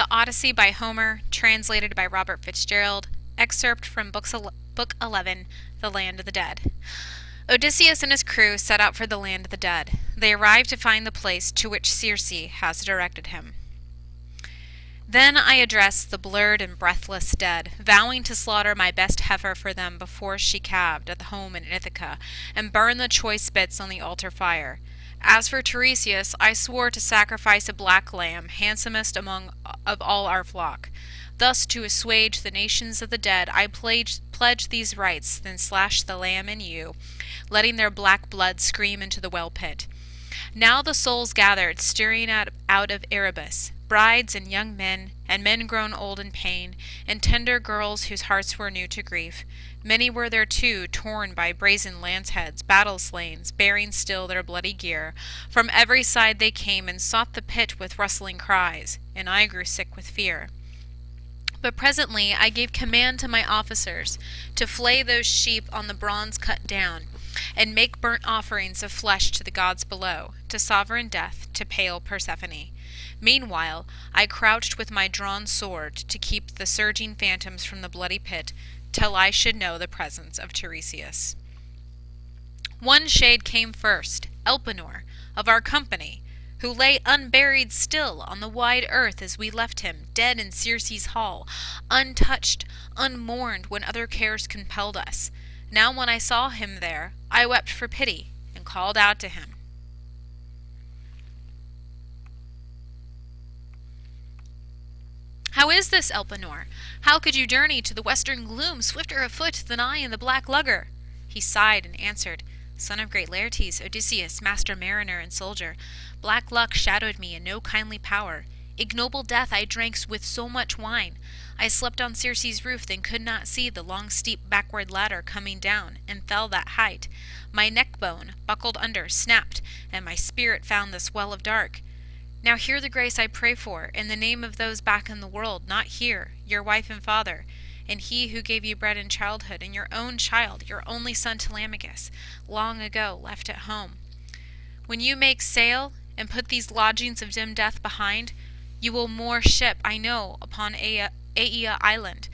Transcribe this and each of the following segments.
The Odyssey by Homer, translated by Robert Fitzgerald, excerpt from Book 11, The Land of the Dead. Odysseus and his crew set out for the land of the dead. They arrived to find the place to which Circe has directed him. Then I addressed the blurred and breathless dead, vowing to slaughter my best heifer for them before she calved at the home in Ithaca, and burn the choice bits on the altar fire. As for Tiresias, I swore to sacrifice a black lamb, handsomest of all our flock. Thus, to assuage the nations of the dead, I pledged these rites, then slashed the lamb in you, letting their black blood scream into the well pit. Now the souls gathered, stirring out of Erebus, brides and young men, and men grown old in pain, and tender girls whose hearts were new to grief. Many were there too, torn by brazen lance-heads, battle-slains, bearing still their bloody gear. From every side they came and sought the pit with rustling cries, and I grew sick with fear. But presently I gave command to my officers to flay those sheep on the bronze cut down, and make burnt offerings of flesh to the gods below, to sovereign Death, to pale Persephone. Meanwhile, I crouched with my drawn sword to keep the surging phantoms from the bloody pit, till I should know the presence of Tiresias. One shade came first, Elpenor, of our company, who lay unburied still on the wide earth as we left him, dead in Circe's hall, untouched, unmourned when other cares compelled us. Now when I saw him there, I wept for pity, and called out to him. How is this, Elpenor? How could you journey to the western gloom swifter of foot than I in the black lugger? He sighed and answered, Son of great Laertes, Odysseus, master mariner and soldier, black luck shadowed me and no kindly power. Ignoble death I drank with so much wine. I slept on Circe's roof, then could not see the long steep backward ladder coming down, and fell that height. My neck bone, buckled under, snapped, and my spirit found this well of dark. Now hear the grace I pray for, in the name of those back in the world, not here, your wife and father, and he who gave you bread in childhood, and your own child, your only son Telemachus, long ago left at home. When you make sail, and put these lodgings of dim death behind, you will moor ship, I know, upon Aea Island.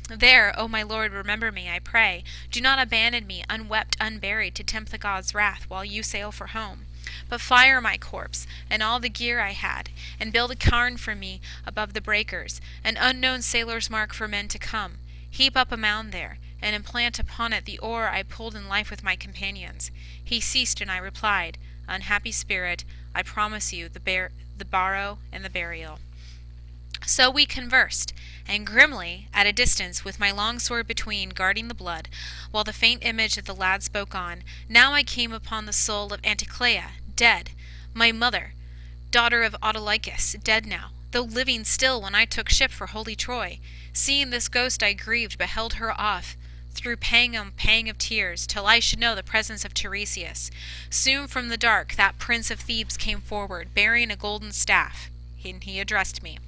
There, O my lord, remember me, I pray. Do not abandon me, unwept, unburied, to tempt the gods' wrath, while you sail for home. But fire my corpse, and all the gear I had, and build a cairn for me above the breakers, an unknown sailor's mark for men to come. Heap up a mound there, and implant upon it the oar I pulled in life with my companions. He ceased, and I replied, Unhappy spirit, I promise you the barrow and the burial. So we conversed, and grimly, at a distance, with my long sword between, guarding the blood, while the faint image of the lad spoke on, now I came upon the soul of Anticlea, dead, my mother, daughter of Autolycus, dead now, though living still when I took ship for holy Troy. Seeing this ghost I grieved, beheld her off, through pang on pang of tears, till I should know the presence of Tiresias. Soon from the dark that prince of Thebes came forward, bearing a golden staff, and he addressed me.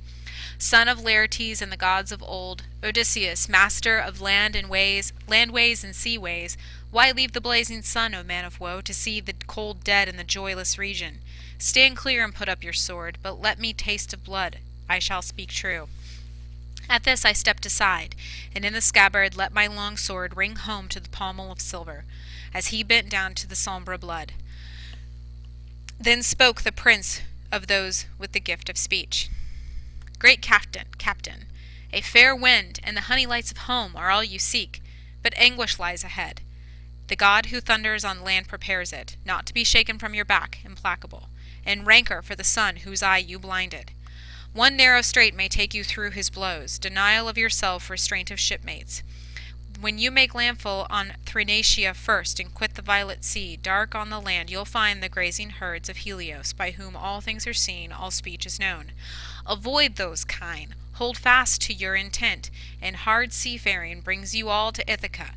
Son of Laertes and the gods of old, Odysseus, master of landways and seaways, why leave the blazing sun, O man of woe, to see the cold dead in the joyless region? Stand clear and put up your sword, but let me taste of blood. I shall speak true. At this I stepped aside, and in the scabbard let my long sword ring home to the pommel of silver, as he bent down to the sombre blood. Then spoke the prince of those with the gift of speech. Great captain, a fair wind and the honey lights of home are all you seek, but anguish lies ahead. The god who thunders on land prepares it, not to be shaken from your back, implacable, and rancor for the son whose eye you blinded. One narrow strait may take you through his blows, denial of yourself, restraint of shipmates. When you make landfall on Thrinacia first and quit the violet sea, dark on the land you'll find the grazing herds of Helios, by whom all things are seen, all speech is known. Avoid those kine, hold fast to your intent, and hard seafaring brings you all to Ithaca.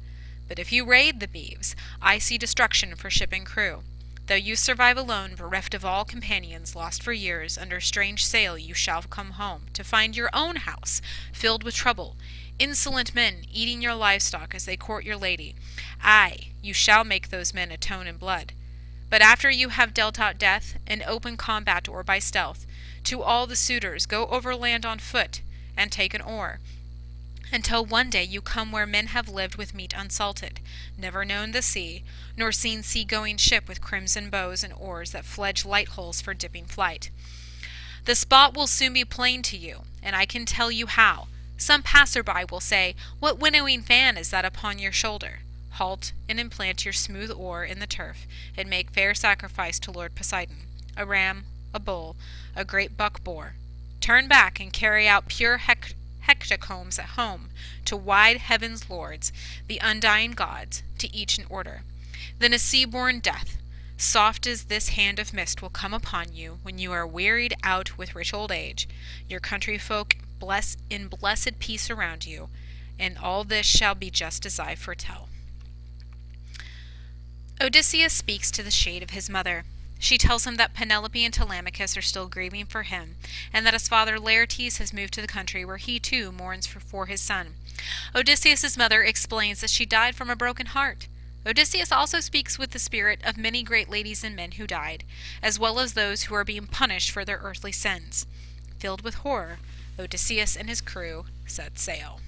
But if you raid the beeves, I see destruction for ship and crew. Though you survive alone, bereft of all companions, lost for years, under strange sail you shall come home, to find your own house filled with trouble, insolent men eating your livestock as they court your lady. Aye, you shall make those men atone in blood. But after you have dealt out death, in open combat or by stealth, To all the suitors, go overland on foot, and take an oar, until one day you come where men have lived with meat unsalted, never known the sea, nor seen sea-going ship with crimson bows and oars that fledge light holes for dipping flight. The spot will soon be plain to you, and I can tell you how. Some passer-by will say, "What winnowing fan is that upon your shoulder?" Halt, and implant your smooth oar in the turf, and make fair sacrifice to Lord Poseidon, a ram, a bull, a great buck-boar. Turn back and carry out pure hecatombs at home, to wide heaven's lords, the undying gods, to each in order. Then a sea-born death, soft as this hand of mist, will come upon you when you are wearied out with rich old age, your country folk in blessed peace around you, and all this shall be just as I foretell. Odysseus speaks to the shade of his mother. She tells him that Penelope and Telemachus are still grieving for him, and that his father Laertes has moved to the country where he too mourns for his son. Odysseus's mother explains that she died from a broken heart. Odysseus also speaks with the spirit of many great ladies and men who died, as well as those who are being punished for their earthly sins. Filled with horror, Odysseus and his crew set sail.